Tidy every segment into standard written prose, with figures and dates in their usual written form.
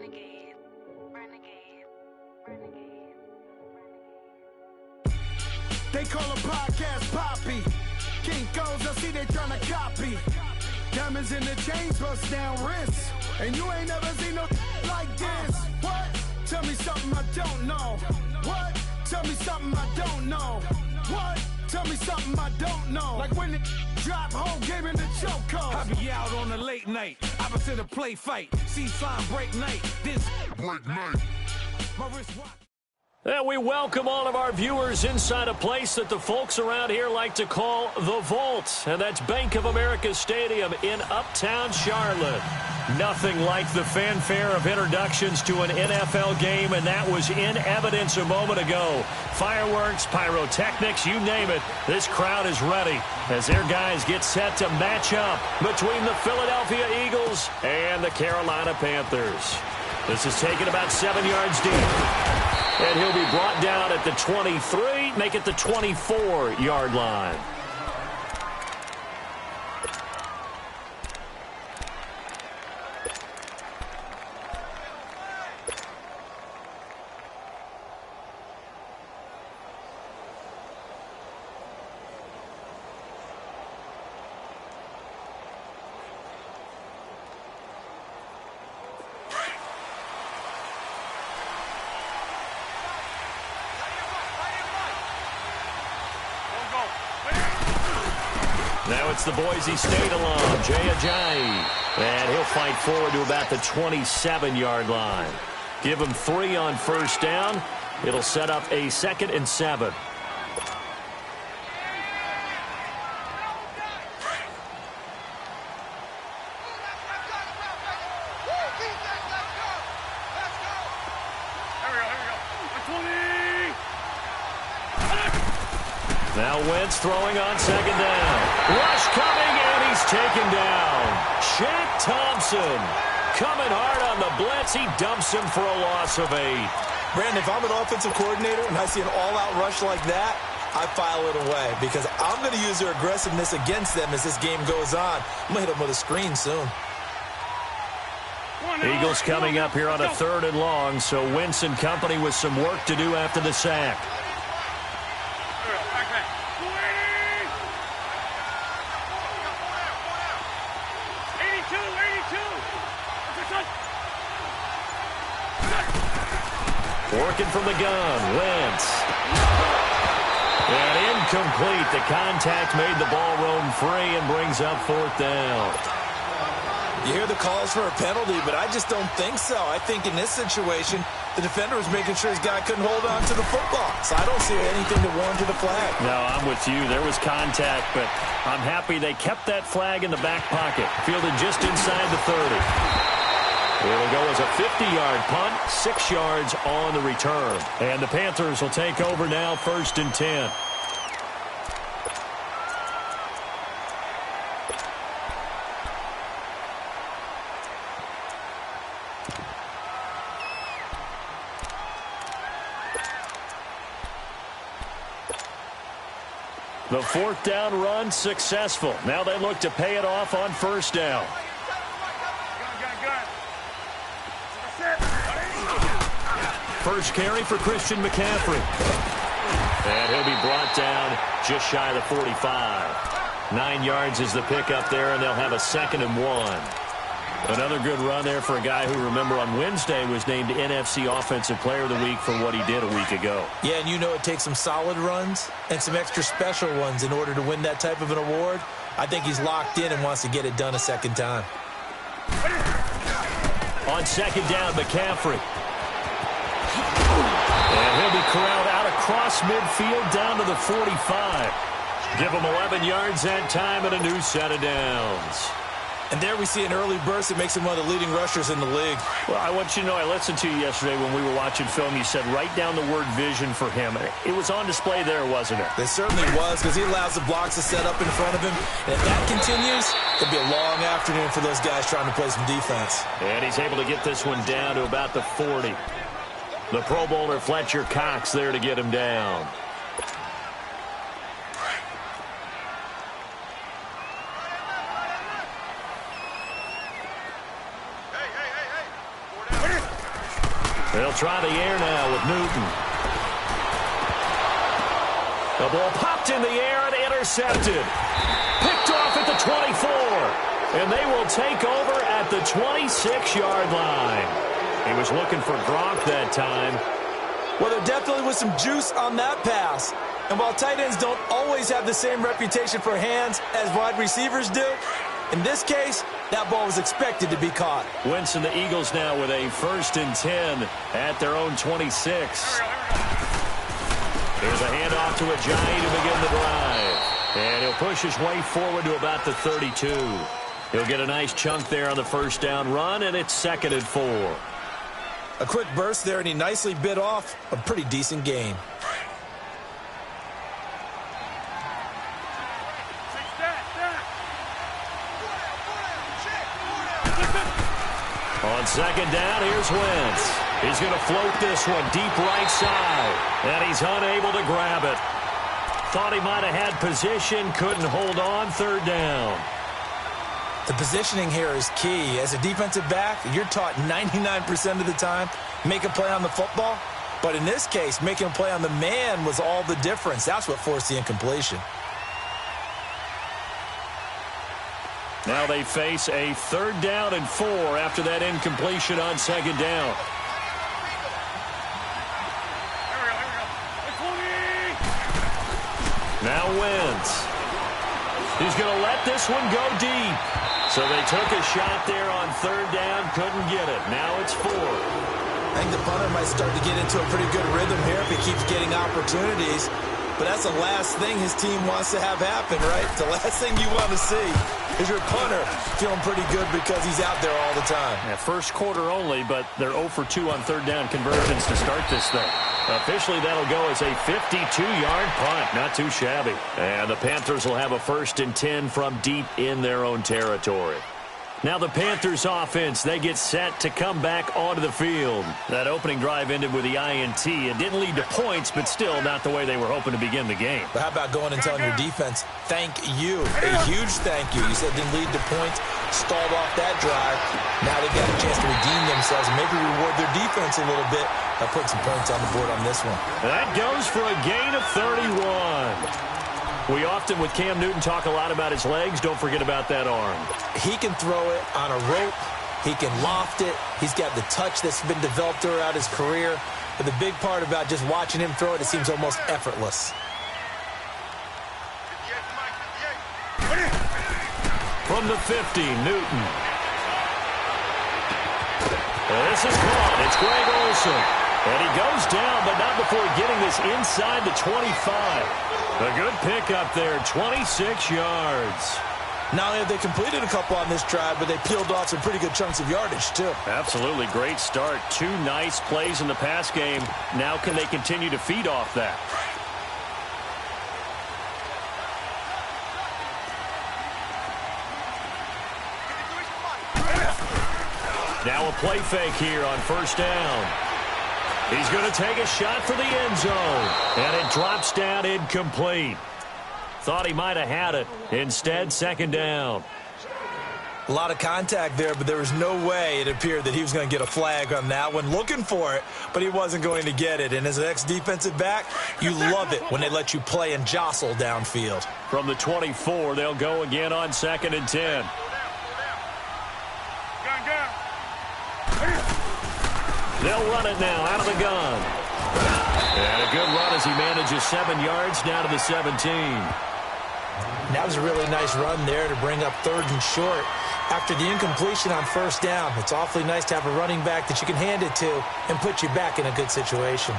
Renegade, renegade, renegade, renegade. They call a podcast Poppy. Kinkos, I see they tryna copy. Diamonds in the chains, bust down wrists. And you ain't never seen no like this. What? Tell me something I don't know. What? Tell me something I don't know. What? Tell me something I don't know. Like when it drop, whole game in the chokehold. I be out on a late night, opposite a play fight. See sign break night, this break night. My wrist watch. And we welcome all of our viewers inside a place that the folks around here like to call the Vault. And that's Bank of America Stadium in Uptown Charlotte. Nothing like the fanfare of introductions to an NFL game, and that was in evidence a moment ago. Fireworks, pyrotechnics, you name it. This crowd is ready as their guys get set to match up between the Philadelphia Eagles and the Carolina Panthers. This is taken about 7 yards deep. And he'll be brought down at the 23, make it the 24-yard line. Now it's the Boise State alum, Jay Ajayi. And he'll fight forward to about the 27-yard line. Give him 3 on first down. It'll set up a 2nd and 7. Now Wentz throwing on 2nd down. Rush coming, and he's taken down. Shaq Thompson coming hard on the blitz. He dumps him for a loss of 8. Brandon, if I'm an offensive coordinator and I see an all-out rush like that, I file it away because I'm going to use their aggressiveness against them as this game goes on. I'm going to hit them with a screen soon. Eagles coming up here on a 3rd and long, so Wentz and company with some work to do after the sack. Working from the gun, Wentz. And incomplete. The contact made the ball roam free and brings up 4th down. You hear the calls for a penalty, but I just don't think so. I think in this situation, the defender was making sure his guy couldn't hold on to the football. So I don't see anything to warrant to the flag. No, I'm with you. There was contact, but I'm happy they kept that flag in the back pocket. Fielded just inside the 30. It'll go as a 50-yard punt, 6 yards on the return. And the Panthers will take over now, 1st and 10. The 4th down run successful. Now they look to pay it off on 1st down. First carry for Christian McCaffrey. And he'll be brought down just shy of the 45. 9 yards is the pickup there, and they'll have a 2nd and 1. Another good run there for a guy who, remember, on Wednesday was named NFC Offensive Player of the Week for what he did a week ago. Yeah, and you know it takes some solid runs and some extra special ones in order to win that type of an award. I think he's locked in and wants to get it done a 2nd time. On 2nd down, McCaffrey. And he'll be corralled out across midfield down to the 45. Give him 11 yards that time and a new set of downs. And there we see an early burst that makes him one of the leading rushers in the league. Well, I want you to know, I listened to you yesterday when we were watching film. You said write down the word vision for him. It was on display there, wasn't it? It certainly was, because he allows the blocks to set up in front of him. And if that continues, it'll be a long afternoon for those guys trying to play some defense. And he's able to get this one down to about the 40. The Pro Bowler Fletcher Cox there to get him down. They'll try the air now with Newton. The ball popped in the air and intercepted. Picked off at the 24. And they will take over at the 26-yard line. He was looking for Gronk that time. Well, there definitely was some juice on that pass. And while tight ends don't always have the same reputation for hands as wide receivers do, in this case, that ball was expected to be caught. Wentz and the Eagles now with a 1st and 10 at their own 26. Here's a handoff to Ajayi to begin the drive. And he'll push his way forward to about the 32. He'll get a nice chunk there on the 1st down run, and it's 2nd and 4. A quick burst there, and he nicely bit off a pretty decent gain. On 2nd down, here's Wentz. He's going to float this one deep right side, and he's unable to grab it. Thought he might have had position, couldn't hold on. 3rd down. The positioning here is key. As a defensive back, you're taught 99% of the time, make a play on the football. But in this case, making a play on the man was all the difference. That's what forced the incompletion. Now they face a 3rd down and 4 after that incompletion on 2nd down. Now Wentz. He's going to let this one go deep. So they took a shot there on 3rd down, couldn't get it. Now it's 4. I think the punter might start to get into a pretty good rhythm here if he keeps getting opportunities. But that's the last thing his team wants to have happen, right? The last thing you want to see is your punter feeling pretty good because he's out there all the time. Yeah, 1st quarter only, but they're 0 for 2 on 3rd down conversions to start this thing. Officially, that'll go as a 52-yard punt. Not too shabby. And the Panthers will have a 1st and 10 from deep in their own territory. Now the Panthers offense, they get set to come back onto the field. That opening drive ended with the INT. It didn't lead to points, but still not the way they were hoping to begin the game. But how about going and telling your defense, thank you, a huge thank you. You said it didn't lead to points, stalled off that drive. Now they've got a chance to redeem themselves and maybe reward their defense a little bit by putting some points on the board on this one. That goes for a gain of 31. We often, with Cam Newton, talk a lot about his legs. Don't forget about that arm. He can throw it on a rope. He can loft it. He's got the touch that's been developed throughout his career. But the big part about just watching him throw it, it seems almost effortless. From the 50, Newton. This is caught. It's Greg Olsen. And he goes down, but not before getting this inside the 25. A good pickup there, 26 yards. Not only have they completed a couple on this drive, but they peeled off some pretty good chunks of yardage, too. Absolutely, great start. 2 nice plays in the pass game. Now can they continue to feed off that? Now a play fake here on 1st down. He's going to take a shot for the end zone. And it drops down incomplete. Thought he might have had it. Instead, 2nd down. A lot of contact there, but there was no way it appeared that he was going to get a flag on that one. Looking for it, but he wasn't going to get it. And as an ex-defensive back, you love it when they let you play and jostle downfield. From the 24, they'll go again on 2nd and 10. They'll run it now out of the gun. And a good run as he manages 7 yards down to the 17. That was a really nice run there to bring up 3rd and short. After the incompletion on 1st down, it's awfully nice to have a running back that you can hand it to and put you back in a good situation.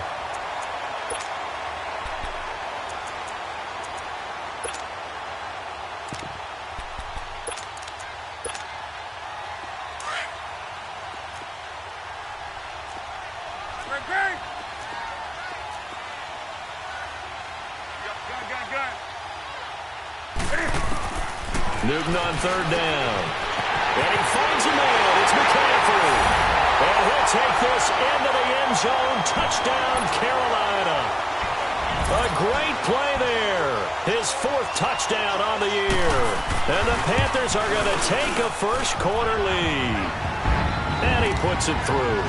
Newton on 3rd down. And he finds a man. It's McCaffrey. And he'll take this into the end zone. Touchdown, Carolina. A great play there. His 4th touchdown on the year. And the Panthers are going to take a 1st quarter lead. And he puts it through.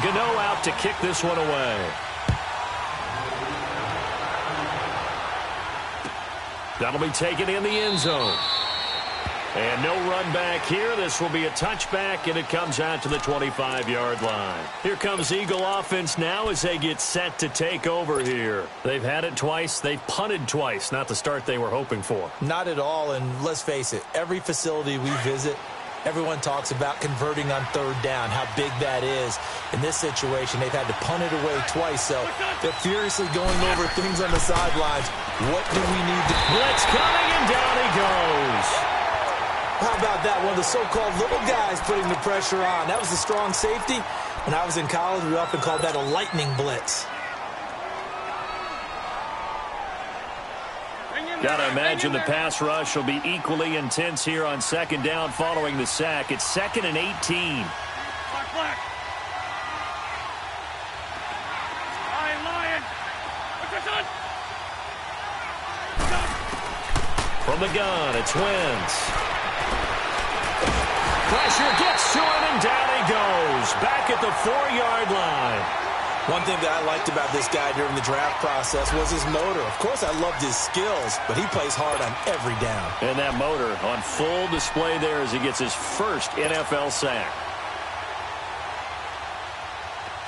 Gano out to kick this one away. That'll be taken in the end zone. And no run back here. This will be a touchback, and it comes out to the 25-yard line. Here comes Eagle offense now as they get set to take over here. They've had it twice. They've punted twice. Not the start they were hoping for. Not at all, and let's face it, every facility we visit, everyone talks about converting on third down, how big that is. In this situation, they've had to punt it away twice, so they're furiously going over things on the sidelines. What do we need to... Blitz coming, and down he goes. How about that? One of the so-called little guys putting the pressure on. That was a strong safety. When I was in college, we often called that a lightning blitz. Got to imagine the pass rush will be equally intense here on second down following the sack. It's 2nd and 18. Black. Lion. What's your son? From the gun, it's Wentz. Pressure gets to him, and down he goes. Back at the 4-yard line. One thing that I liked about this guy during the draft process was his motor. Of course, I loved his skills, but he plays hard on every down. And that motor on full display there as he gets his first NFL sack.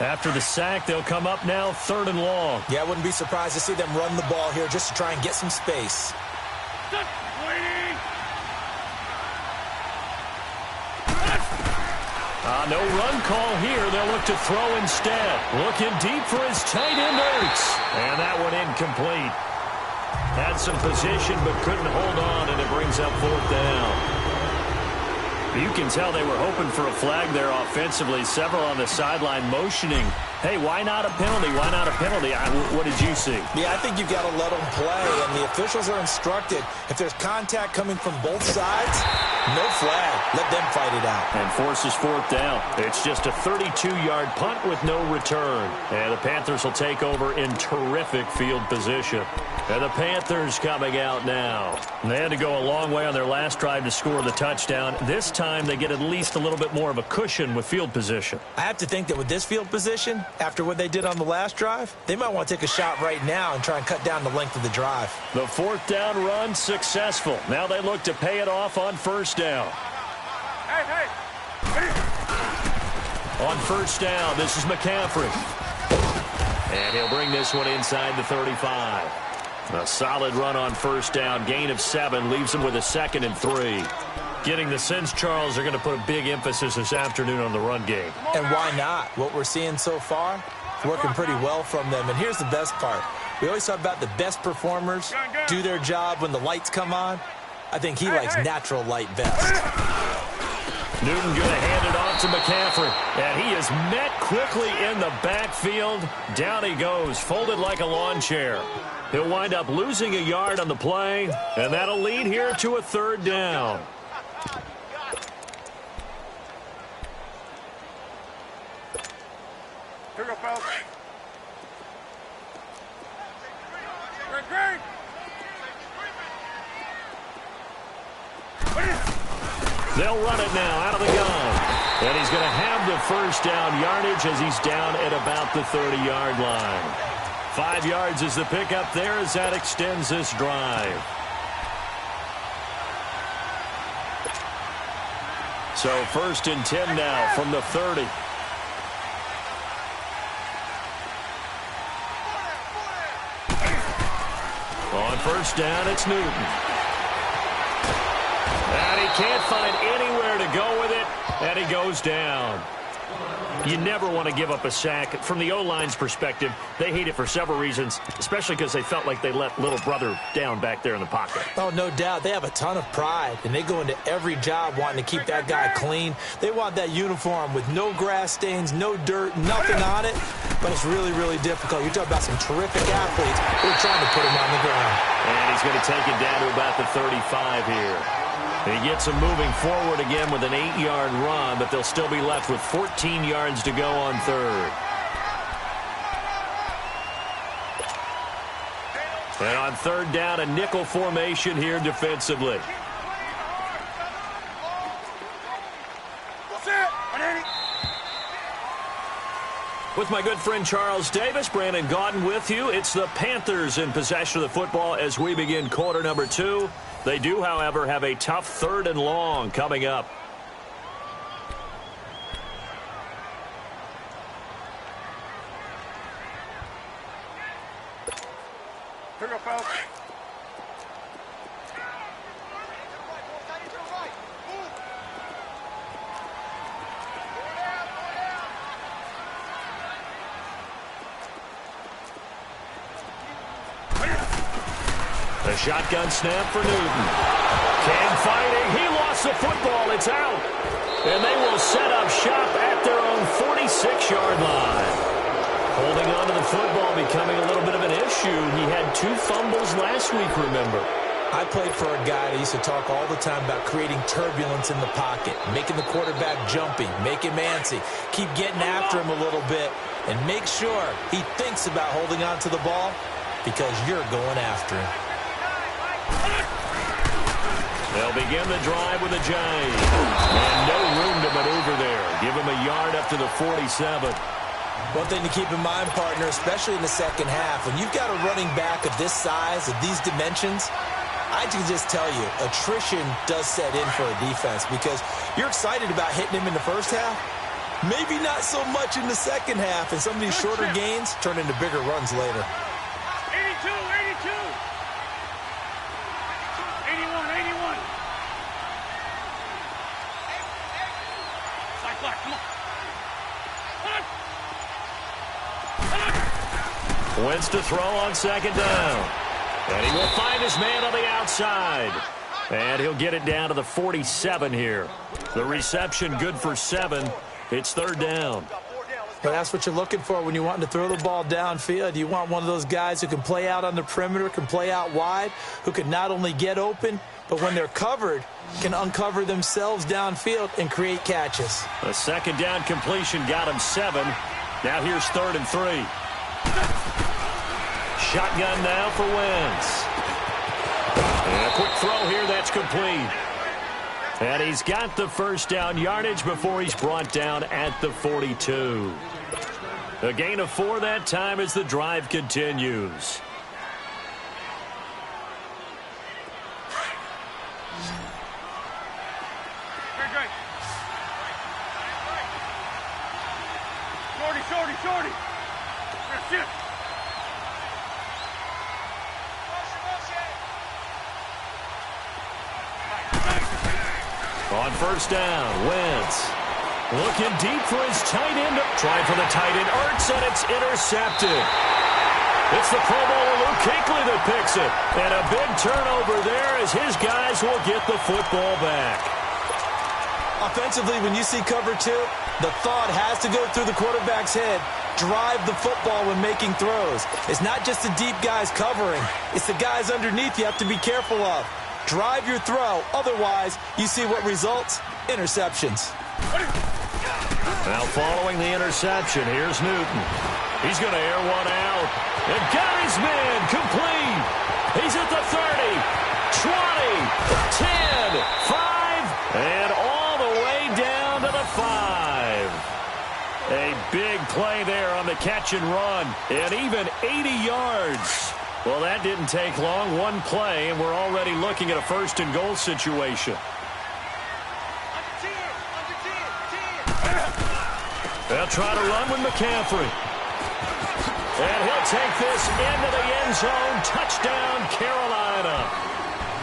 After the sack, they'll come up now 3rd and long. Yeah, I wouldn't be surprised to see them run the ball here just to try and get some space. No run call here. They'll look to throw instead. Looking deep for his tight end, Ertz. And that one incomplete. Had some position but couldn't hold on, and it brings up 4th down. You can tell they were hoping for a flag there offensively. Several on the sideline motioning. Hey, why not a penalty? Why not a penalty? What did you see? Yeah, I think you've got to let them play, and the officials are instructed. If there's contact coming from both sides, no flag. Let them fight it out. And forces 4th down. It's just a 32-yard punt with no return. And the Panthers will take over in terrific field position. And the Panthers coming out now. They had to go a long way on their last drive to score the touchdown. This time they get at least a little bit more of a cushion with field position. I have to think that with this field position, after what they did on the last drive, they might want to take a shot right now and try and cut down the length of the drive. The 4th down run successful. Now they look to pay it off on 1st down. Hey. On 1st down, this is McCaffrey. And he'll bring this one inside the 35. A solid run on 1st down. Gain of 7 leaves them with a 2nd and 3. Getting the sense, Charles, they're going to put a big emphasis this afternoon on the run game. And why not? What we're seeing so far, working pretty well from them. And here's the best part. We always talk about the best performers do their job when the lights come on. I think he likes natural light best. Newton going to hand it off to McCaffrey. And he is met quickly in the backfield. Down he goes, folded like a lawn chair. He'll wind up losing a yard on the play, and that'll lead here to a 3rd down. Here we go, fellas. Great. They'll run it now out of the gun. And he's going to have the 1st down yardage as he's down at about the 30-yard line. 5 yards is the pickup there as that extends this drive. So 1st and 10 now from the 30. On 1st down, it's Newton. And he can't find anywhere to go with it, and he goes down. You never want to give up a sack. From the O-line's perspective, they hate it for several reasons, especially because they felt like they let little brother down back there in the pocket. Oh, no doubt. They have a ton of pride, and they go into every job wanting to keep that guy clean. They want that uniform with no grass stains, no dirt, nothing on it. But it's really, really difficult. You're talking about some terrific athletes. We're trying to put him on the ground. And he's going to take it down to about the 35 here. He gets him moving forward again with an 8-yard run, but they'll still be left with 14 yards to go on 3rd. And on 3rd down, a nickel formation here defensively. With my good friend Charles Davis, Brandon Gaudin with you. It's the Panthers in possession of the football as we begin quarter number 2. They do, however, have a tough 3rd and long coming up. Here we go, fellas. The shotgun snap for Newton. Cam fighting. He lost the football. It's out. And they will set up shop at their own 46-yard line. Holding on to the football becoming a little bit of an issue. He had 2 fumbles last week, remember. I played for a guy that used to talk all the time about creating turbulence in the pocket, making the quarterback jumpy, make him antsy, keep getting after him a little bit, and make sure he thinks about holding on to the ball because you're going after him. They'll begin the drive with a jive. And no room to maneuver there. Give him a yard up to the 47. One thing to keep in mind, partner, especially in the second half, when you've got a running back of this size, of these dimensions, I can just tell you, attrition does set in for a defense because you're excited about hitting him in the first half. Maybe not so much in the second half, and some of these shorter gains turn into bigger runs later. 82, 82. 81, 81. Side black, come on. Wentz to throw on second down. And he will find his man on the outside. And he'll get it down to the 47 here. The reception good for 7. It's 3rd down. But that's what you're looking for when you're wanting to throw the ball downfield. You want one of those guys who can play out on the perimeter, can play out wide, who can not only get open, but when they're covered, can uncover themselves downfield and create catches. A second down completion got him 7. Now here's 3rd and 3. Shotgun now for Wentz. And a quick throw here that's complete. And he's got the first down yardage before he's brought down at the 42. A gain of 4 that time as the drive continues. Great. Shorty. Sit. On first down, Wentz looking deep for his tight end. Trying for the tight end, Ertz, and it's intercepted. It's the Pro Bowler Luke Kuechly that picks it. And a big turnover there as his guys will get the football back. Offensively, when you see cover 2, the thought has to go through the quarterback's head. Drive the football when making throws. It's not just the deep guys covering. It's the guys underneath you have to be careful of. Drive your throw. Otherwise, you see what results? Interceptions. Now following the interception, here's Newton. He's going to air one out. And got his man complete. He's at the 30, 20, 10, 5, and all the way down to the 5. A big play there on the catch and run. And even 80 yards. Well, that didn't take long. One play, and we're already looking at a 1st and goal situation. They'll try to run with McCaffrey. And he'll take this into the end zone. Touchdown, Carolina.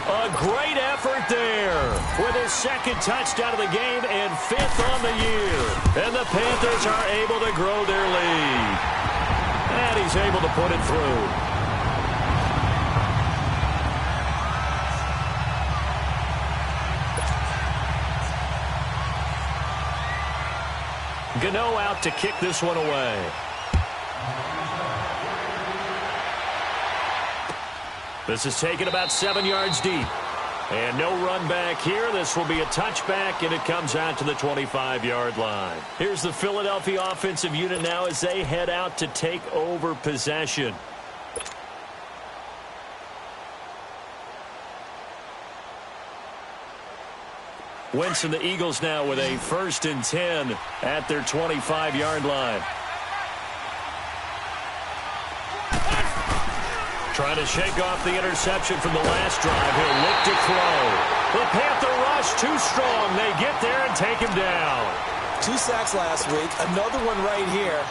A great effort there with his 2nd touchdown of the game and 5th on the year. And the Panthers are able to grow their lead. And he's able to put it through. Gano out to kick this one away. This is taken about 7 yards deep. And no run back here. This will be a touchback, and it comes out to the 25-yard line. Here's the Philadelphia offensive unit now as they head out to take over possession. Wentz and the Eagles now with a 1st and 10 at their 25-yard line. Trying to shake off the interception from the last drive. He'll look to throw. The Panther rush too strong. They get there and take him down. 2 sacks last week. Another one right here.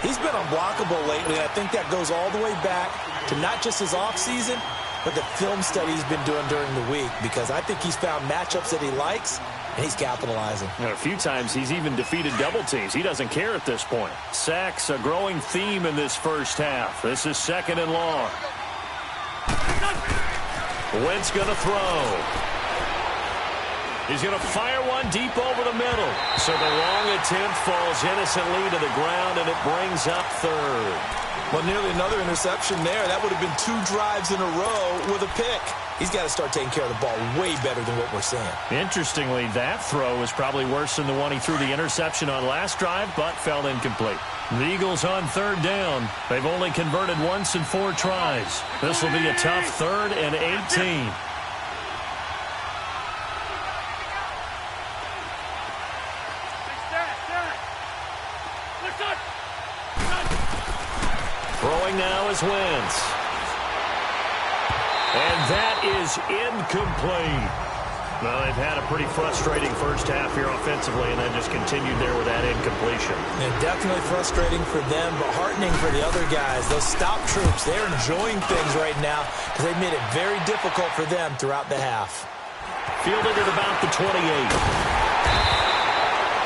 He's been unblockable lately, and I think that goes all the way back to not just his offseason, but the film study he's been doing during the week, because I think he's found matchups that he likes, and he's capitalizing. And a few times he's even defeated double teams. He doesn't care at this point. Sacks, a growing theme in this first half. This is 2nd and long. Wentz going to throw. He's going to fire one deep over the middle. So the long attempt falls innocently to the ground, and it brings up 3rd. Well, nearly another interception there. That would have been 2 drives in a row with a pick. He's got to start taking care of the ball way better than what we're seeing. Interestingly, that throw is probably worse than the one he threw the interception on last drive, but fell incomplete. The Eagles on 3rd down. They've only converted once in 4 tries. This will be a tough 3rd and 18. Throwing now is Wentz. And that is incomplete. Well, they've had a pretty frustrating first half here offensively, and then just continued there with that incompletion. Yeah, definitely frustrating for them, but heartening for the other guys. Those stop troops, they're enjoying things right now because they've made it very difficult for them throughout the half. Fielded at about the 28.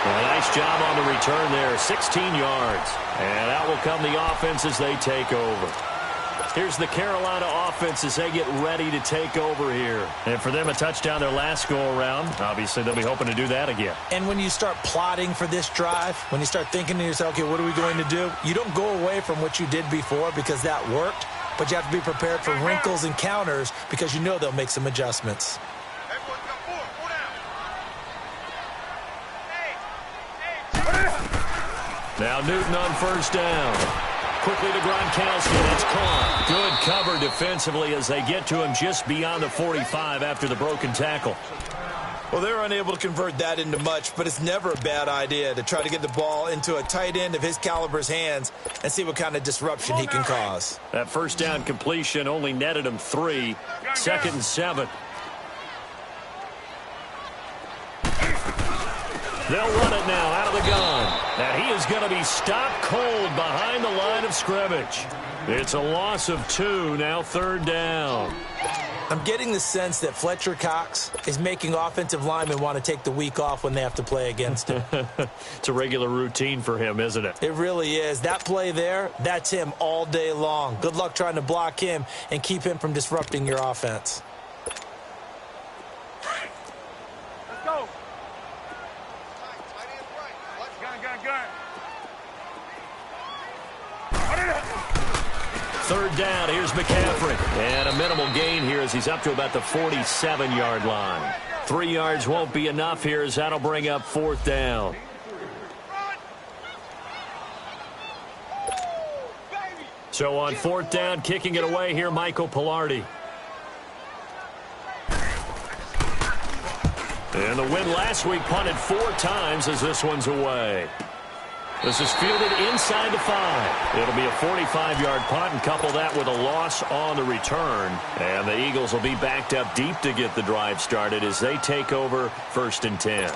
Well, a nice job on the return there, 16 yards. And out will come the offense as they take over. Here's the Carolina offense as they get ready to take over here. And for them, a touchdown their last go-around. Obviously, they'll be hoping to do that again. And when you start plotting for this drive, when you start thinking to yourself, okay, what are we going to do? You don't go away from what you did before because that worked, but you have to be prepared for wrinkles and counters because you know they'll make some adjustments. Now Newton on 1st down. Quickly to Gronkowski. That's caught. Good cover defensively as they get to him just beyond the 45 after the broken tackle. Well, they're unable to convert that into much, but it's never a bad idea to try to get the ball into a tight end of his caliber's hands and see what kind of disruption he can cause. That 1st down completion only netted him 3. 2nd and 7. They'll run it now out of the gun. Now he is going to be stopped cold behind the line of scrimmage. It's a loss of 2, now 3rd down. I'm getting the sense that Fletcher Cox is making offensive linemen want to take the week off when they have to play against him. It's a regular routine for him, isn't it? It really is. That play there, that's him all day long. Good luck trying to block him and keep him from disrupting your offense. Let's go. Gun. 3rd down, here's McCaffrey. And a minimal gain here as he's up to about the 47-yard line. 3 yards won't be enough here as that'll bring up 4th down. So on 4th down, kicking it away here, Michael Pilardi. And the win last week punted 4 times as this one's away. This is fielded inside the 5. It'll be a 45-yard punt, and couple that with a loss on the return. And the Eagles will be backed up deep to get the drive started as they take over 1st and 10.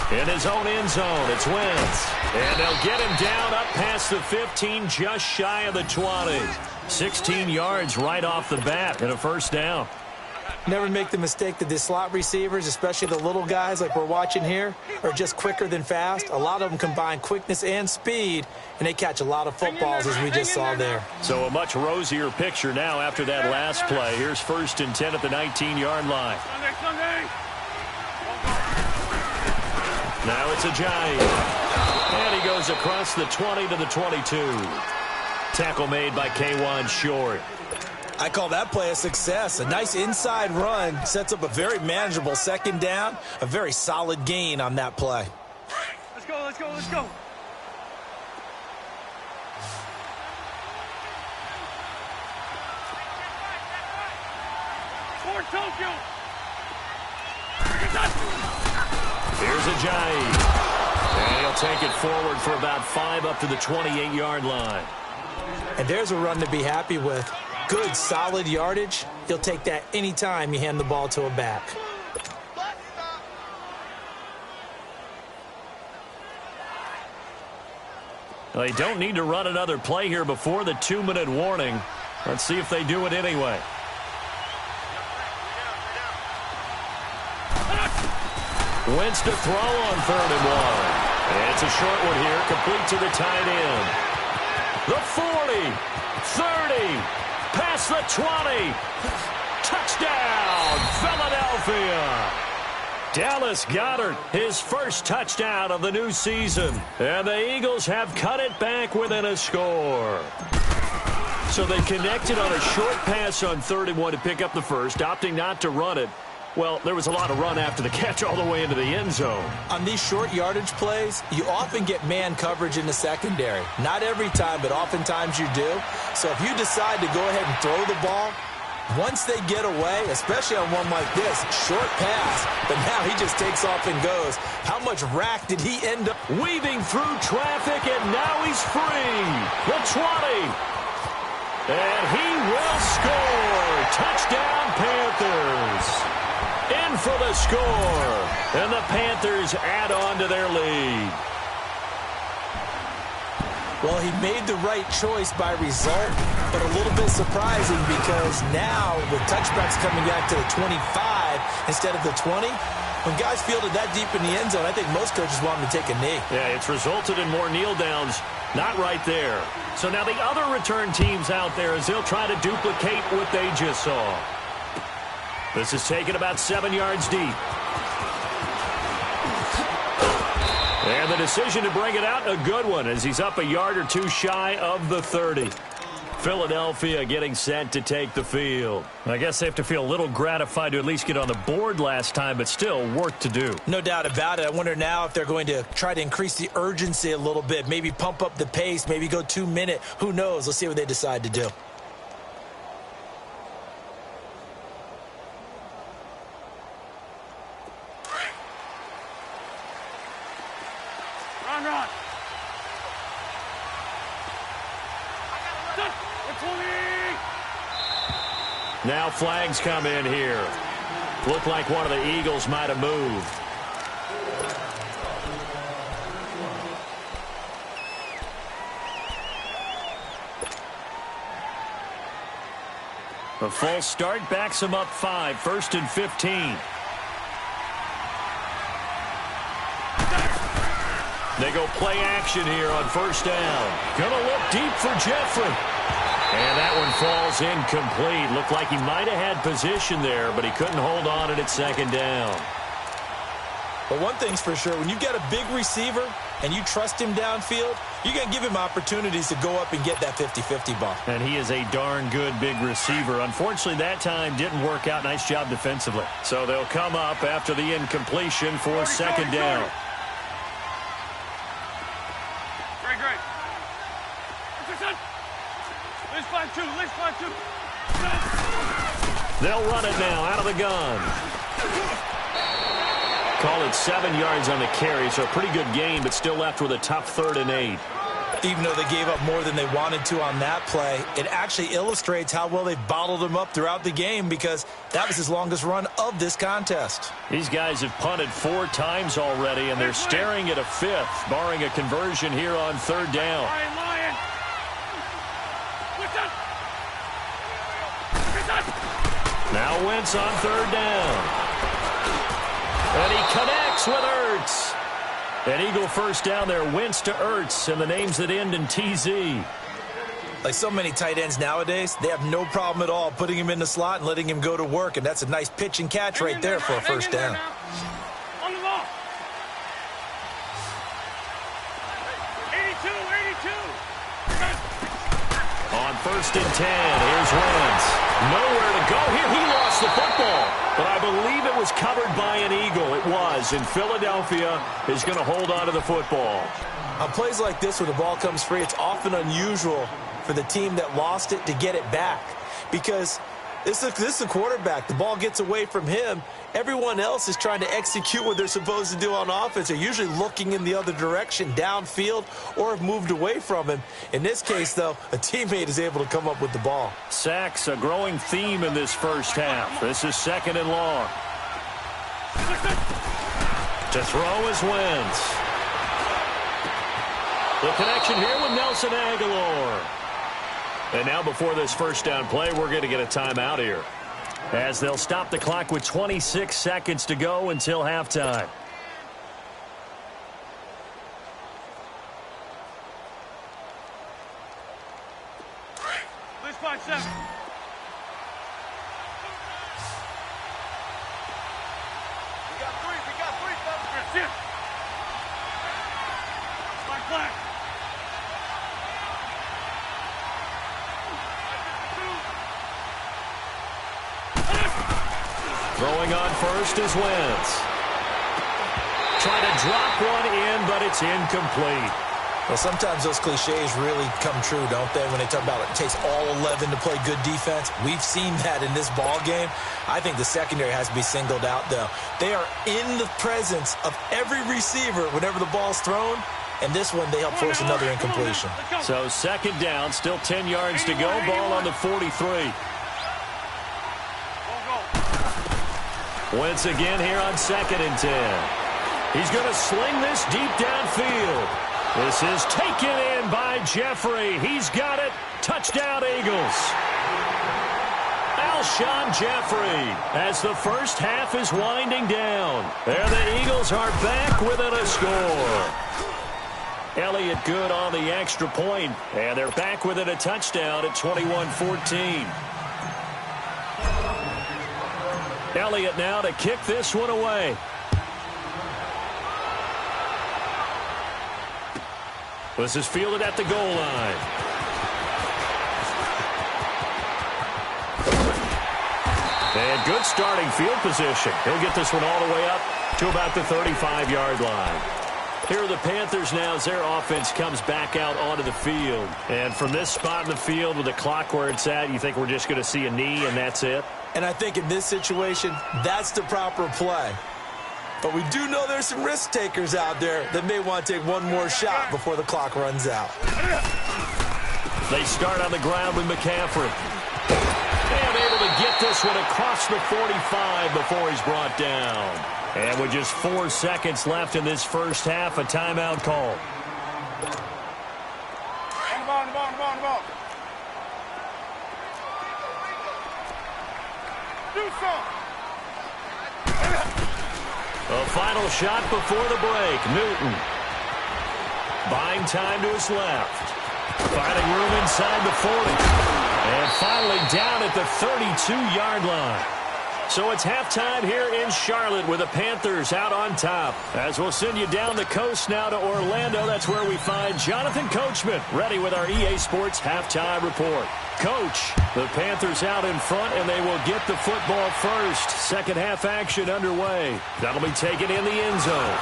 In his own end zone, it's Wentz. And they'll get him down up past the 15, just shy of the 20. 16 yards right off the bat and a 1st down. Never make the mistake that the slot receivers, especially the little guys like we're watching here, are just quicker than fast. A lot of them combine quickness and speed, and they catch a lot of footballs as we just saw there. So a much rosier picture now after that last play. Here's 1st and 10 at the 19-yard line. Now it's a Giant. And he goes across the 20 to the 22. Tackle made by K'Wan Short. I call that play a success. A nice inside run sets up a very manageable 2nd down. A very solid gain on that play. let's go, let's go. For Tokyo. Here's Ajayi. And he'll take it forward for about 5 up to the 28-yard line. And there's a run to be happy with. Good, solid yardage. He'll take that anytime you hand the ball to a back. Well, they don't need to run another play here before the 2-minute warning. Let's see if they do it anyway. Wentz to throw on 3rd and 1. It's a short one here, complete to the tight end. The 40, 30, past the 20. Touchdown, Philadelphia. Dallas Goedert, his first touchdown of the new season. And the Eagles have cut it back within a score. So they connected on a short pass on 3rd and 1 to pick up the first, opting not to run it. Well, there was a lot of run after the catch all the way into the end zone. On these short yardage plays, you often get man coverage in the secondary. Not every time, but oftentimes you do. So if you decide to go ahead and throw the ball, once they get away, especially on one like this, short pass, but now he just takes off and goes. How much rack did he end up? Weaving through traffic, and now he's free. The 20. And he will score. Touchdown, Panthers. In for the score. And the Panthers add on to their lead. Well, he made the right choice by result, but a little bit surprising because now with touchbacks coming back to the 25 instead of the 20, when guys fielded that deep in the end zone, I think most coaches want them to take a knee. Yeah, it's resulted in more kneel downs. Not right there. So now the other return teams out there as they'll try to duplicate what they just saw. This is taken about 7 yards deep. And the decision to bring it out, a good one, as he's up a yard or two shy of the 30. Philadelphia getting set to take the field. I guess they have to feel a little gratified to at least get on the board last time, but still work to do. No doubt about it. I wonder now if they're going to try to increase the urgency a little bit, maybe pump up the pace, maybe go 2-minute. Who knows? Let's see what they decide to do. Run. Now flags come in here. Looked like one of the Eagles might have moved. A false start backs him up 5, 1st and 15. They go play action here on 1st down. Gonna look deep for Jeffrey. And that one falls incomplete. Looked like he might have had position there, but he couldn't hold on at 2nd down. But one thing's for sure, when you've got a big receiver and you trust him downfield, you're going to give him opportunities to go up and get that 50-50 ball. And he is a darn good big receiver. Unfortunately, that time didn't work out. Nice job defensively. So they'll come up after the incompletion for 2nd down. Great. Let's 5-2. They'll run it now out of the gun. Call it 7 yards on the carry, so a pretty good gain, but still left with a tough 3rd and 8. Even though they gave up more than they wanted to on that play, it actually illustrates how well they've bottled him up throughout the game because that was his longest run of this contest. These guys have punted 4 times already, and they're staring at a 5th, barring a conversion here on 3rd down. Lion. Now Wentz on 3rd down. And he connects with Ertz. An Eagle 1st down there, Wentz to Ertz, and the names that end in TZ. Like so many tight ends nowadays, they have no problem at all putting him in the slot and letting him go to work, and that's a nice pitch and catch right there for a 1st down. On the ball. 82. On 1st and 10. Here's Wentz. Nowhere to go here. He lost the football. But I believe it was covered by an Eagle. It was. And Philadelphia is going to hold on to the football. On plays like this where the ball comes free, it's often unusual for the team that lost it to get it back. Because this is a quarterback. The ball gets away from him. Everyone else is trying to execute what they're supposed to do on offense. They're usually looking in the other direction, downfield, or have moved away from him. In this case, though, a teammate is able to come up with the ball. Sacks, a growing theme in this first half. This is 2nd and long. To throw is Wentz. The connection here with Nelson Aguilar. And now before this first down play, we're going to get a timeout here, as they'll stop the clock with 26 seconds to go until halftime. List 5-7. We got three, fellas. Shift. Flag. Throwing on first is Wentz. Trying to drop one in, but it's incomplete. Well, sometimes those cliches really come true, don't they, when they talk about it takes all 11 to play good defense. We've seen that in this ball game. I think the secondary has to be singled out, though. They are in the presence of every receiver whenever the ball's thrown, and this one they help force another incompletion. So 2nd down, still 10 yards to go. Ball on the 43. Wentz again here on 2nd and 10. He's going to sling this deep downfield. This is taken in by Jeffrey. He's got it. Touchdown, Eagles. Alshon Jeffrey, as the first half is winding down. There the Eagles are back within a score. Elliott good on the extra point, and they're back within a touchdown at 21-14. Elliott now to kick this one away. This is fielded at the goal line. And good starting field position. He'll get this one all the way up to about the 35-yard line. Here are the Panthers now as their offense comes back out onto the field. And from this spot in the field with the clock where it's at, you think we're just going to see a knee and that's it? And I think in this situation, that's the proper play. But we do know there's some risk takers out there that may want to take one more shot before the clock runs out. They start on the ground with McCaffrey. And able to get this one across the 45 before he's brought down. And with just 4 seconds left in this first half, a timeout call. On the ball. Do something. A final shot before the break. Newton. Buying time to his left. Finding room inside the 40. And finally down at the 32-yard line. So it's halftime here in Charlotte with the Panthers out on top. As we'll send you down the coast now to Orlando, that's where we find Jonathan Coachman ready with our EA Sports halftime report. Coach, the Panthers out in front, and they will get the football first. Second half action underway. That'll be taken in the end zone.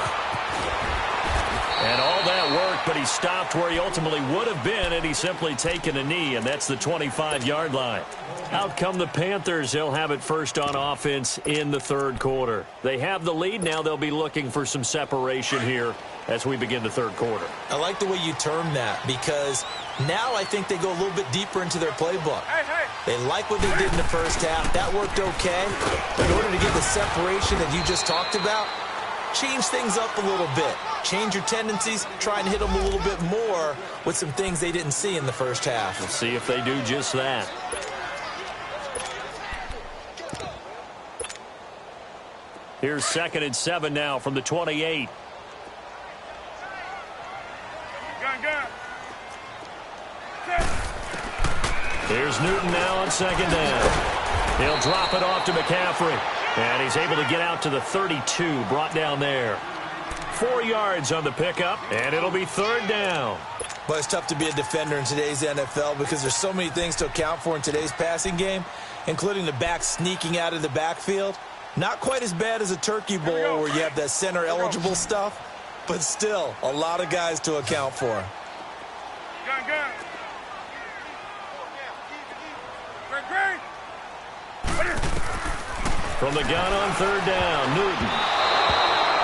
And all that work, but he stopped where he ultimately would have been, and he's simply taken a knee, and that's the 25-yard line. Out come the Panthers. They'll have it first on offense in the third quarter. They have the lead. Now they'll be looking for some separation here as we begin the third quarter. I like the way you term that, because now I think they go a little bit deeper into their playbook. They like what they did in the first half. That worked okay. In order to get the separation that you just talked about, change things up a little bit. Change your tendencies. Try and hit them a little bit more with some things they didn't see in the first half. We'll see if they do just that. Here's 2nd and 7 now from the 28. Gun. Here's Newton now on 2nd down. He'll drop it off to McCaffrey. And he's able to get out to the 32, brought down there. 4 yards on the pickup, and it'll be 3rd down. But it's tough to be a defender in today's NFL because there's so many things to account for in today's passing game, including the back sneaking out of the backfield. Not quite as bad as a turkey bowl where you have that center-eligible stuff, but still a lot of guys to account for. Gun. From the gun on third down, Newton.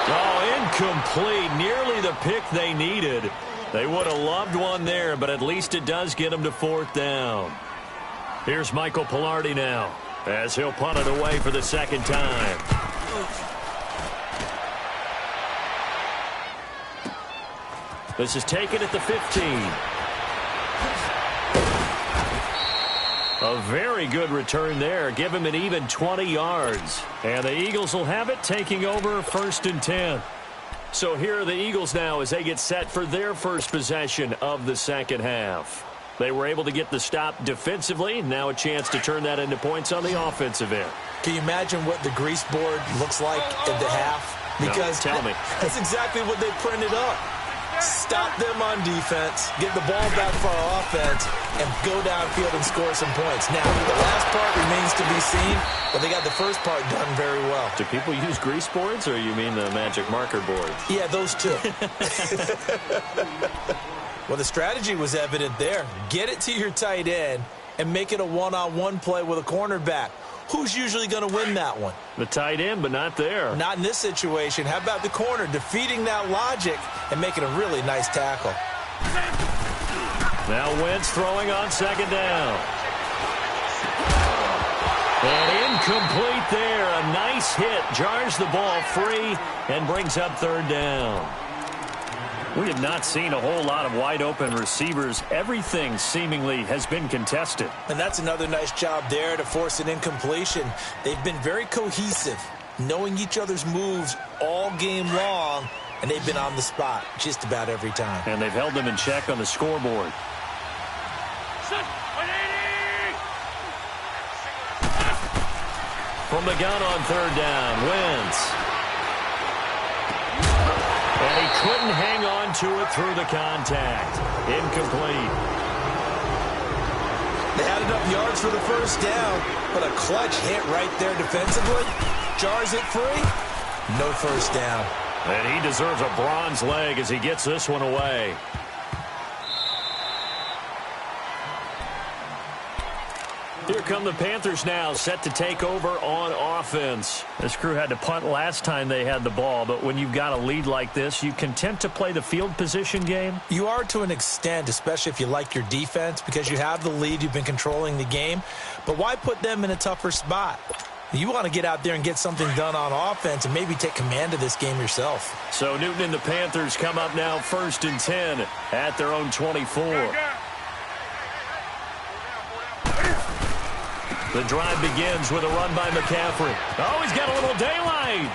Oh, incomplete. Nearly the pick they needed. They would have loved one there, but at least it does get them to fourth down. Here's Michael Pilardi now, as he'll punt it away for the second time. This is taken at the 15. A very good return there. Give him an even 20 yards. And the Eagles will have it, taking over 1st and 10. So here are the Eagles now as they get set for their first possession of the second half. They were able to get the stop defensively. Now a chance to turn that into points on the offensive end. Can you imagine what the grease board looks like at the half? Because no, tell me. That's exactly what they printed up. Stop them on defense, get the ball back for our offense, and go downfield and score some points. Now, the last part remains to be seen, but they got the first part done very well. Do people use grease boards, or you mean the magic marker boards? Yeah, those two. Well, the strategy was evident there. Get it to your tight end and make it a one-on-one play with a cornerback. Who's usually going to win that one? The tight end, but not there. Not in this situation. How about the corner defeating that logic and making a really nice tackle? Now Wentz throwing on second down. And incomplete there. A nice hit. Jars the ball free and brings up third down. We have not seen a whole lot of wide-open receivers. Everything seemingly has been contested. And that's another nice job there to force an incompletion. They've been very cohesive, knowing each other's moves all game long, and they've been on the spot just about every time. And they've held them in check on the scoreboard. From the gun on third down, Wentz. And he couldn't hang on to it through the contact. Incomplete. They had enough yards for the first down, but a clutch hit right there defensively. Jars it free. No first down. And he deserves a bronze leg as he gets this one away. Here come the Panthers now, set to take over on offense. This crew had to punt last time they had the ball, but when you've got a lead like this, you content to play the field position game? You are to an extent, especially if you like your defense, because you have the lead, you've been controlling the game. But why put them in a tougher spot? You want to get out there and get something done on offense and maybe take command of this game yourself. So Newton and the Panthers come up now 1st and 10 at their own 24. The drive begins with a run by McCaffrey. Oh, he's got a little daylight.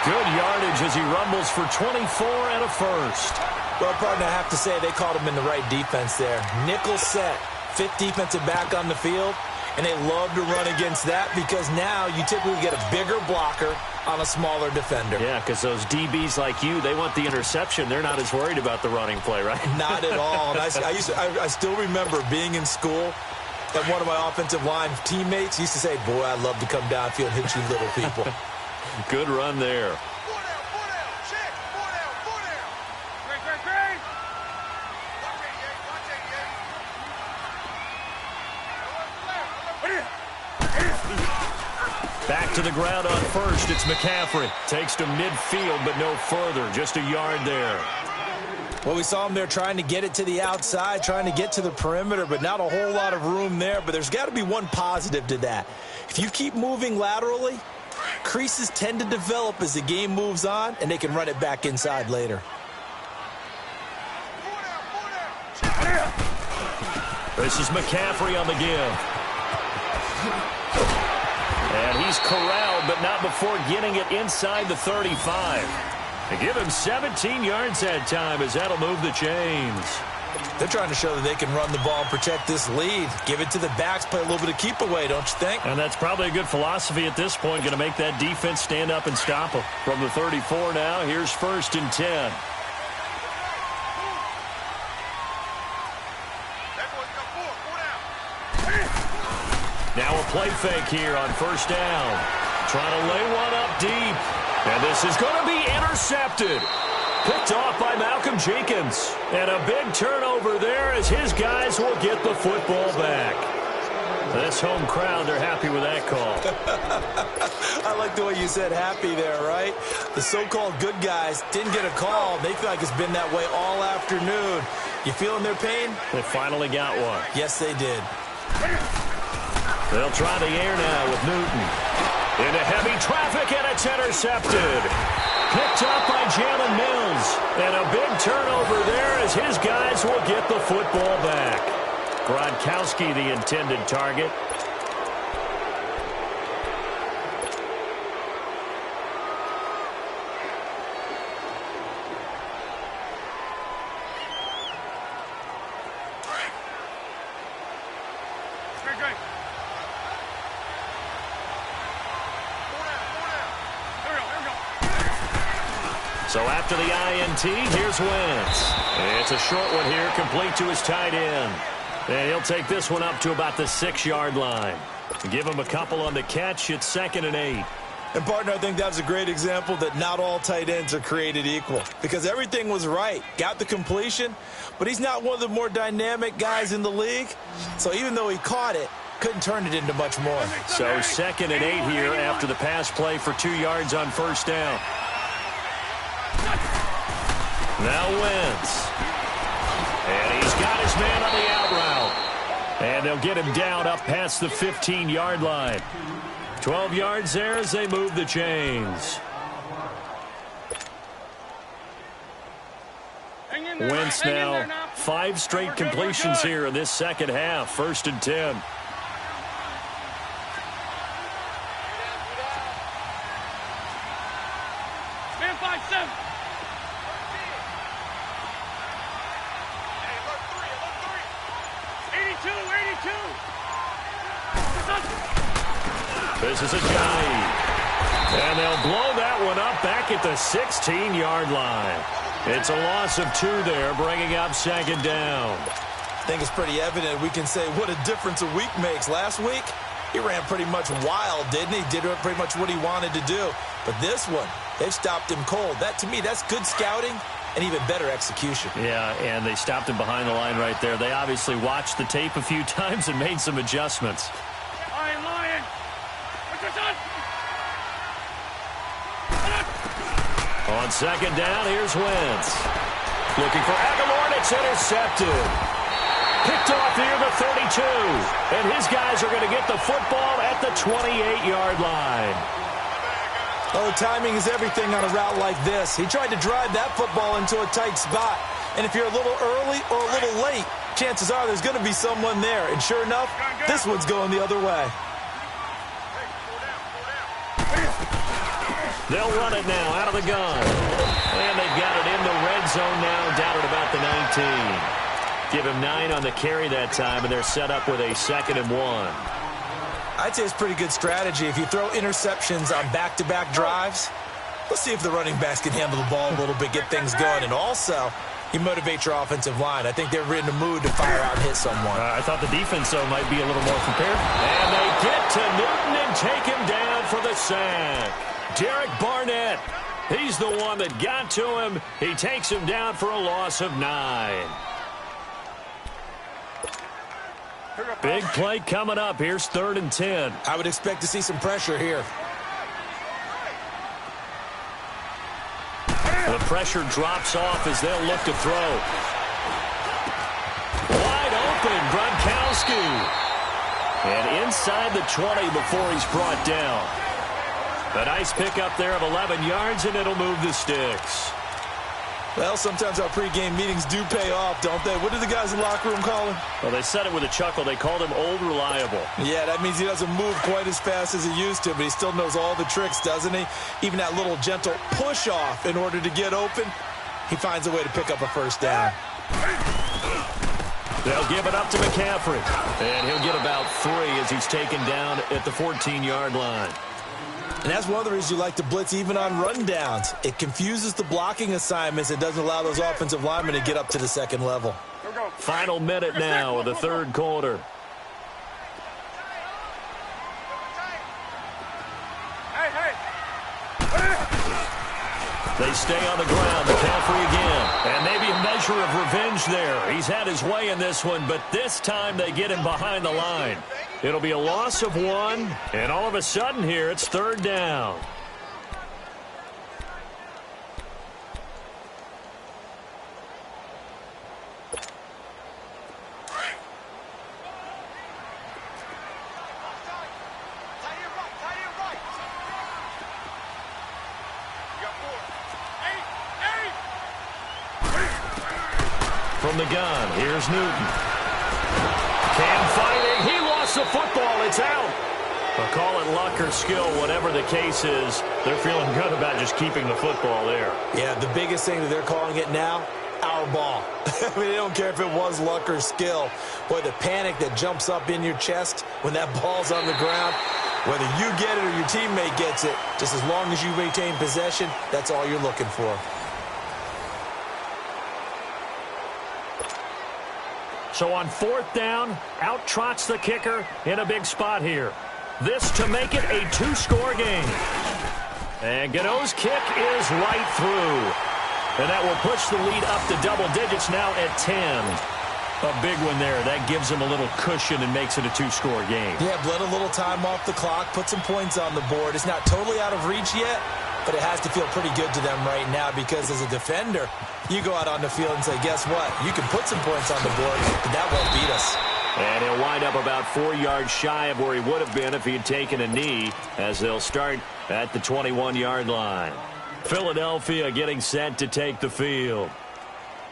Good yardage as he rumbles for 24 and a first. Well, partner, I have to say they called him in the right defense there. Nickel set, 5th defensive back on the field, and they love to run against that because now you typically get a bigger blocker on a smaller defender. Yeah, because those DBs like you, they want the interception. They're not as worried about the running play, right? Not at all. And I still remember being in school, and one of my offensive line teammates used to say, boy, I'd love to come downfield and hit you little people. Good run there. Back to the ground on first. It's McCaffrey. Takes to midfield, but no further. Just a yard there. Well, we saw him there trying to get it to the outside, trying to get to the perimeter, but not a whole lot of room there. But there's got to be one positive to that. If you keep moving laterally, creases tend to develop as the game moves on, and they can run it back inside later. This is McCaffrey on the give. And he's corralled, but not before getting it inside the 35. They give him 17 yards that time as that'll move the chains. They're trying to show that they can run the ball and protect this lead. Give it to the backs, play a little bit of keep away, don't you think? And that's probably a good philosophy at this point, going to make that defense stand up and stop them. From the 34 now, here's 1st and 10. play fake here on first down. Trying to lay one up deep. And this is going to be intercepted. Picked off by Malcolm Jenkins. And a big turnover there as his guys will get the football back. This home crowd, they're happy with that call. I like the way you said happy there, right? The so-called good guys didn't get a call. They feel like it's been that way all afternoon. You feeling their pain? They finally got one. Yes, they did. They'll try the air now with Newton. Into heavy traffic, and it's intercepted. Picked up by Jalen Mills. And a big turnover there as his guys will get the football back. Gronkowski, the intended target. So after the INT, here's Wentz. It's a short one here, complete to his tight end. And he'll take this one up to about the 6-yard line. Give him a couple on the catch. It's 2nd and 8. And, partner, I think that's a great example that not all tight ends are created equal. Because everything was right. Got the completion, but he's not one of the more dynamic guys in the league. So even though he caught it, couldn't turn it into much more. So 2nd and 8 here after the pass play for 2 yards on first down. Now Wentz. And he's got his man on the out route. And they'll get him down up past the 15-yard line. 12 yards there as they move the chains. Wentz now 5 straight completions here in this second half. 1st and 10. Man 5-7. This is a dive. And they'll blow that one up back at the 16-yard line. It's a loss of 2 there, bringing up 2nd down. I think it's pretty evident we can say what a difference a week makes. Last week, he ran pretty much wild, didn't he? Did pretty much what he wanted to do. But this one, they've stopped him cold. That, to me, that's good scouting and even better execution. Yeah, and they stopped him behind the line right there. They obviously watched the tape a few times and made some adjustments. Lion. On 2nd down, here's Wentz. Looking for Aguilar, and it's intercepted. Picked off near the 32. And his guys are going to get the football at the 28-yard line. Oh, timing is everything on a route like this. He tried to drive that football into a tight spot. And if you're a little early or a little late, chances are there's going to be someone there. And sure enough, this one's going the other way. They'll run it now out of the gun. And they've got it in the red zone now, down at about the 19. Give him 9 on the carry that time, and they're set up with a 2nd and 1. I'd say it's pretty good strategy. If you throw interceptions on back-to-back drives, let's see if the running backs can handle the ball a little bit, get things going. And also, you motivate your offensive line. I think they're in the mood to fire out and hit someone. I thought the defense, though, might be a little more prepared. And they get to Newton and take him down for the sack. Derek Barnett, he's the one that got to him. He takes him down for a loss of 9. Big play coming up. Here's 3rd and 10. I would expect to see some pressure here. The pressure drops off as they'll look to throw. Wide open, Gronkowski. And inside the 20 before he's brought down. A nice pickup there of 11 yards, and it'll move the sticks. Well, sometimes our pregame meetings do pay off, don't they? What do the guys in the locker room call him? Well, they said it with a chuckle. They called him Old Reliable. Yeah, that means he doesn't move quite as fast as he used to, but he still knows all the tricks, doesn't he? Even that little gentle push-off in order to get open, he finds a way to pick up a first down. They'll give it up to McCaffrey. And he'll get about 3 as he's taken down at the 14-yard line. And that's one of the reasons you like to blitz even on rundowns. It confuses the blocking assignments. It doesn't allow those offensive linemen to get up to the second level. Final minute now of the 3rd quarter. They stay on the ground. McCaffrey again. And maybe a measure of revenge there. He's had his way in this one, but this time they get him behind the line. It'll be a loss of 1, and all of a sudden here it's 3rd down. From the gun, here's Newton. Cam fighting. He lost the football. It's out. But call it luck or skill, whatever the case is, they're feeling good about just keeping the football there. Yeah, the biggest thing that they're calling it now, our ball. I mean, they don't care if it was luck or skill. Boy, the panic that jumps up in your chest when that ball's on the ground, whether you get it or your teammate gets it, just as long as you retain possession, that's all you're looking for. So on 4th down, out trots the kicker in a big spot here. This to make it a 2-score game. And Gano's kick is right through. And that will push the lead up to double digits now at 10. A big one there. That gives them a little cushion and makes it a 2-score game. Yeah, bled a little time off the clock, put some points on the board. It's not totally out of reach yet, but it has to feel pretty good to them right now because as a defender, you go out on the field and say, guess what? You can put some points on the board, but that won't beat us. And he'll wind up about 4 yards shy of where he would have been if he had taken a knee as they'll start at the 21-yard line. Philadelphia getting set to take the field.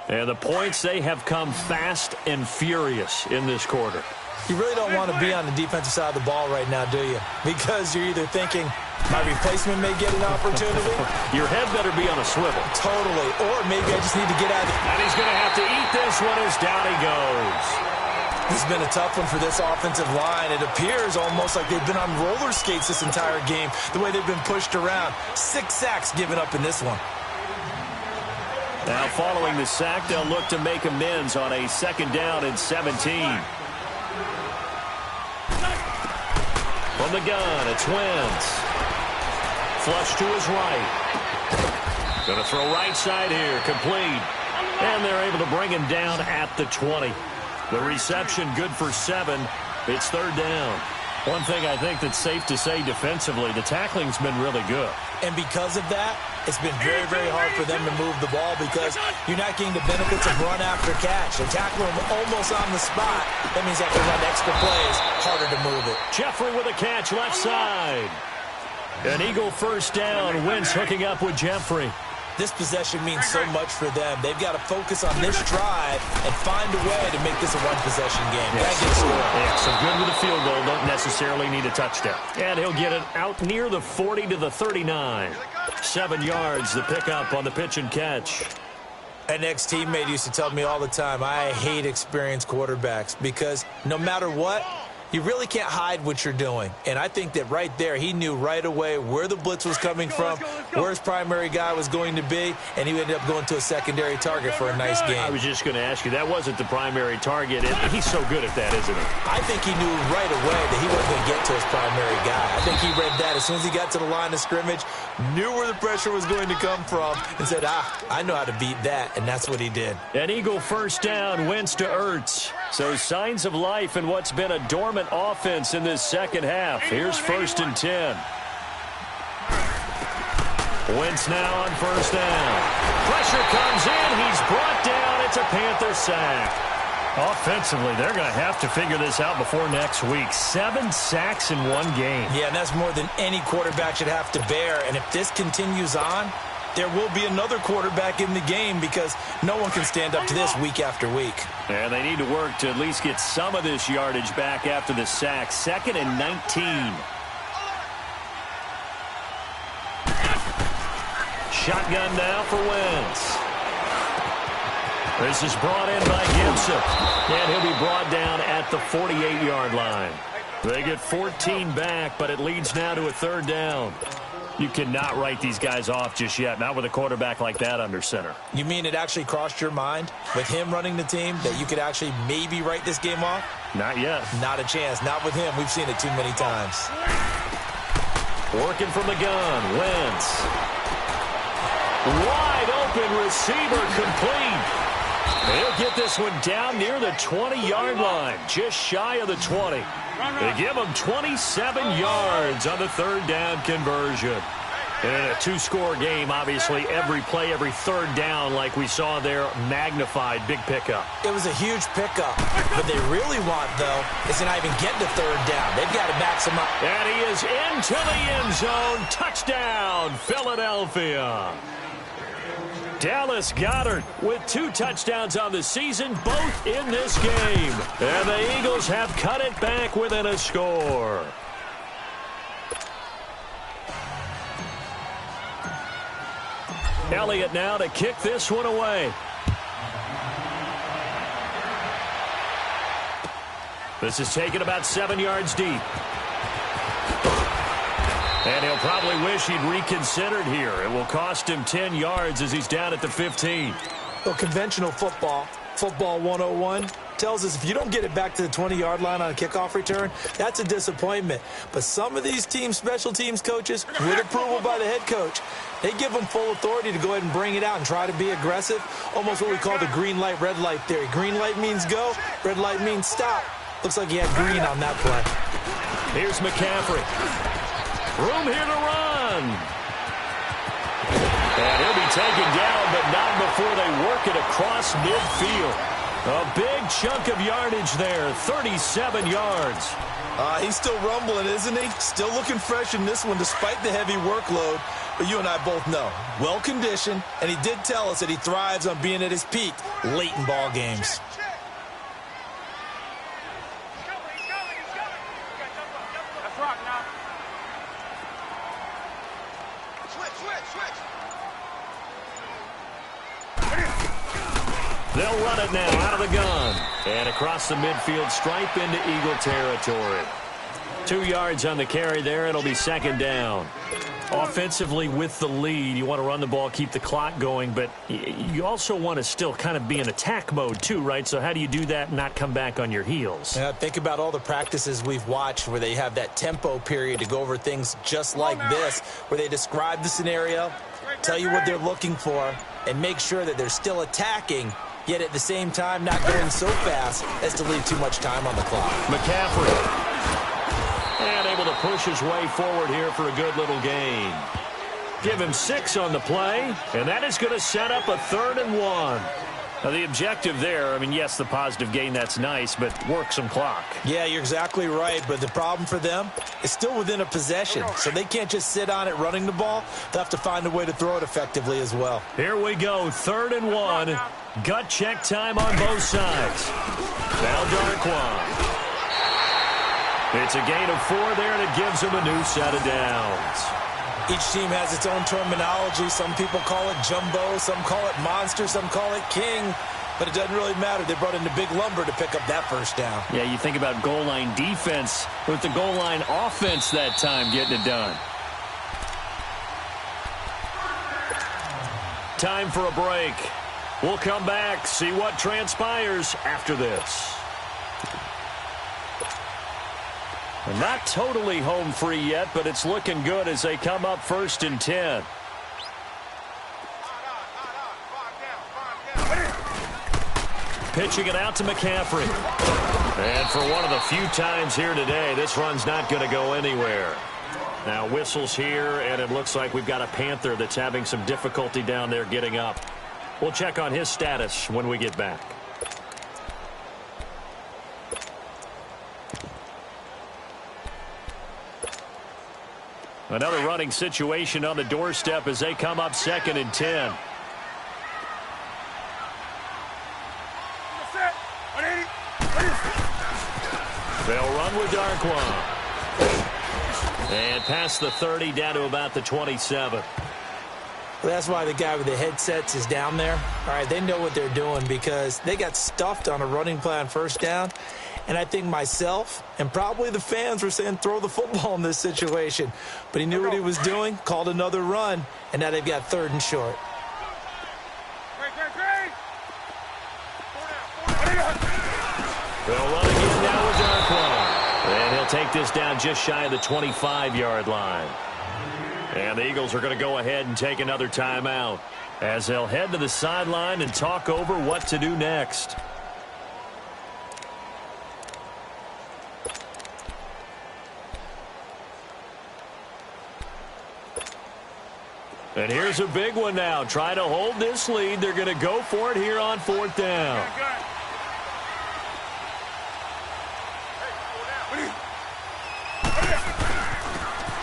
And the points, they have come fast and furious in this quarter. You really don't want to be on the defensive side of the ball right now, do you? Because you're either thinking, my replacement may get an opportunity. Your head better be on a swivel. Totally. Or maybe I just need to get out of it. And he's going to have to eat this one as down he goes. This has been a tough one for this offensive line. It appears almost like they've been on roller skates this entire game, the way they've been pushed around. 6 sacks given up in this one. Now following the sack, they'll look to make amends on a 2nd down and 17. From the gun, it's Wentz. Flush to his right. Going to throw right side here, complete. And they're able to bring him down at the 20. The reception good for 7. It's 3rd down. One thing I think that's safe to say defensively, the tackling's been really good. And because of that, it's been very, very hard for them to move the ball because you're not getting the benefits of run after catch. They tackle them almost on the spot. That means they have to run extra plays, harder to move it. Jeffrey with a catch left side. An Eagle 1st down. Wentz hooking up with Jeffrey. This possession means so much for them. They've got to focus on this drive and find a way to make this a one-possession game. Yes. Gotta get a score. Yeah, so good with a field goal. Don't necessarily need a touchdown. And he'll get it out near the 40 to the 39. 7 yards, the pickup on the pitch and catch. An ex-teammate used to tell me all the time, I hate experienced quarterbacks because no matter what, you really can't hide what you're doing. And I think that right there, he knew right away where the blitz was coming from, where his primary guy was going to be, and he ended up going to a secondary target for a nice game. I was just going to ask you, that wasn't the primary target. He's so good at that, isn't he? I think he knew right away that he wasn't going to get to his primary guy. I think he read that as soon as he got to the line of scrimmage, knew where the pressure was going to come from, and said, I know how to beat that, and that's what he did. An Eagle 1st down, Wentz to Ertz. So signs of life in what's been a dormant offense in this second half. Here's 1st and 10. Wentz now on 1st down. Pressure comes in. He's brought down. It's a Panther sack. Offensively, they're going to have to figure this out before next week. 7 sacks in one game. Yeah, and that's more than any quarterback should have to bear. And if this continues on, there will be another quarterback in the game because no one can stand up to this week after week. And they need to work to at least get some of this yardage back after the sack. 2nd and 19. Shotgun now for Wentz. This is brought in by Gibson. And he'll be brought down at the 48-yard line. They get 14 back, but it leads now to a 3rd down. You cannot write these guys off just yet, not with a quarterback like that under center. You mean it actually crossed your mind with him running the team that you could actually maybe write this game off? Not yet. Not a chance. Not with him. We've seen it too many times. Working from the gun, Wentz. Wide open receiver, complete. He'll get this one down near the 20-yard line, just shy of the 20. They give him 27 yards on the third down conversion. In a two-score game, obviously, every play, every third down, like we saw there, magnified, big pickup. It was a huge pickup. What they really want, though, is to not even get to third down. They've got to maximize. And he is into the end zone. Touchdown, Philadelphia. Dallas Goedert with 2 touchdowns on the season, both in this game. And the Eagles have cut it back within a score. Elliott now to kick this one away. This is taken about 7 yards deep. And he'll probably wish he'd reconsidered here. It will cost him 10 yards as he's down at the 15. Well, conventional football 101, tells us if you don't get it back to the 20-yard line on a kickoff return, that's a disappointment. But some of these special teams coaches, with approval by the head coach, they give them full authority to go ahead and bring it out and try to be aggressive, almost what we call the green light, red light theory. Green light means go, red light means stop. Looks like he had green on that play. Here's McCaffrey. Room here to run. And he'll be taken down, but not before they work it across midfield. A big chunk of yardage there, 37 yards. He's still rumbling, isn't he? Still looking fresh in this one despite the heavy workload. But you and I both know, well-conditioned, and he did tell us that he thrives on being at his peak late in ball games. That's right now. They'll run it now out of the gun. And across the midfield stripe into Eagle territory. 2 yards on the carry there. It'll be second down. Offensively with the lead, you want to run the ball, keep the clock going, but you also want to still kind of be in attack mode too, right? So how do you do that and not come back on your heels? Yeah, think about all the practices we've watched where they have that tempo period to go over things just like this, where they describe the scenario, tell you what they're looking for, and make sure that they're still attacking, yet at the same time not going so fast as to leave too much time on the clock. McCaffrey. And able to push his way forward here for a good little gain. Give him 6 on the play, and that is going to set up a 3rd and 1. Now, the objective there, I mean, yes, the positive gain, that's nice, but work some clock. Yeah, you're exactly right, but the problem for them is still within a possession, so they can't just sit on it running the ball. They'll have to find a way to throw it effectively as well. Here we go, 3rd and 1. Gut check time on both sides. Now Darquan. It's a gain of 4 there, and it gives them a new set of downs. Each team has its own terminology. Some people call it jumbo, some call it monster, some call it king. But it doesn't really matter. They brought in the big lumber to pick up that first down. Yeah, you think about goal line defense with the goal line offense that time getting it done. Time for a break. We'll come back, see what transpires after this. Not totally home free yet, but it's looking good as they come up 1st and 10. Pitching it out to McCaffrey. And for one of the few times here today, this run's not going to go anywhere. Now whistles here, and it looks like we've got a Panther that's having some difficulty down there getting up. We'll check on his status when we get back. Another running situation on the doorstep as they come up 2nd and 10. They'll run with Darquan. And past the 30 down to about the 27. Well, that's why the guy with the headsets is down there. All right, they know what they're doing because they got stuffed on a running play on 1st down. And I think myself and probably the fans were saying throw the football in this situation. But he knew what he was doing, called another run, and now they've got 3rd and short. They'll run again now with Darquan. And he'll take this down just shy of the 25-yard line. And the Eagles are going to go ahead and take another timeout as they'll head to the sideline and talk over what to do next. And here's a big one now. Trying to hold this lead. They're going to go for it here on 4th down.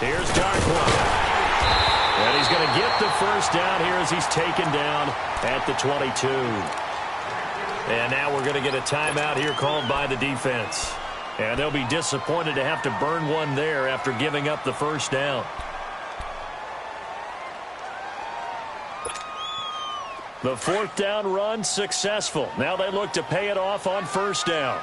Here's Darkwa. And he's going to get the first down here as he's taken down at the 22. And now we're going to get a timeout here called by the defense. And they'll be disappointed to have to burn one there after giving up the first down. The 4th down run successful. Now they look to pay it off on 1st down.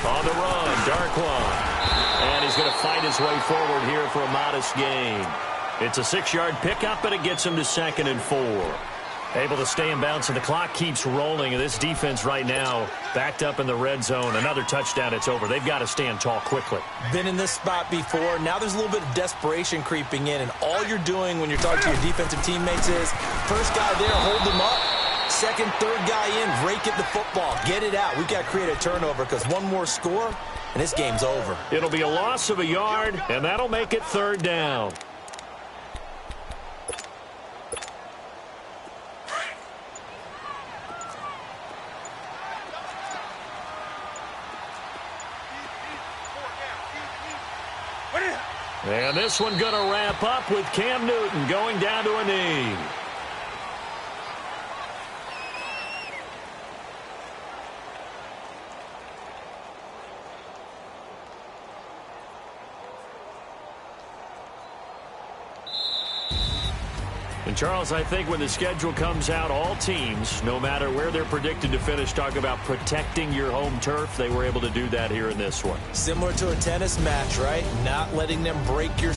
On the run, Darkwa. And he's going to fight his way forward here for a modest gain. It's a 6-yard pickup, and it gets him to 2nd and 4. Able to stay in bounds, and the clock keeps rolling. And this defense right now backed up in the red zone. Another touchdown, it's over. They've got to stand tall quickly. Been in this spot before. Now there's a little bit of desperation creeping in, and all you're doing when you're talking to your defensive teammates is first guy there, hold them up. Second, third guy in, rake at the football. Get it out. We've got to create a turnover because one more score, and this game's over. It'll be a loss of a yard, and that'll make it 3rd down. And this one going to wrap up with Cam Newton going down to a knee. And Charles, I think when the schedule comes out, all teams, no matter where they're predicted to finish, talk about protecting your home turf. They were able to do that here in this one. Similar to a tennis match, right? Not letting them break your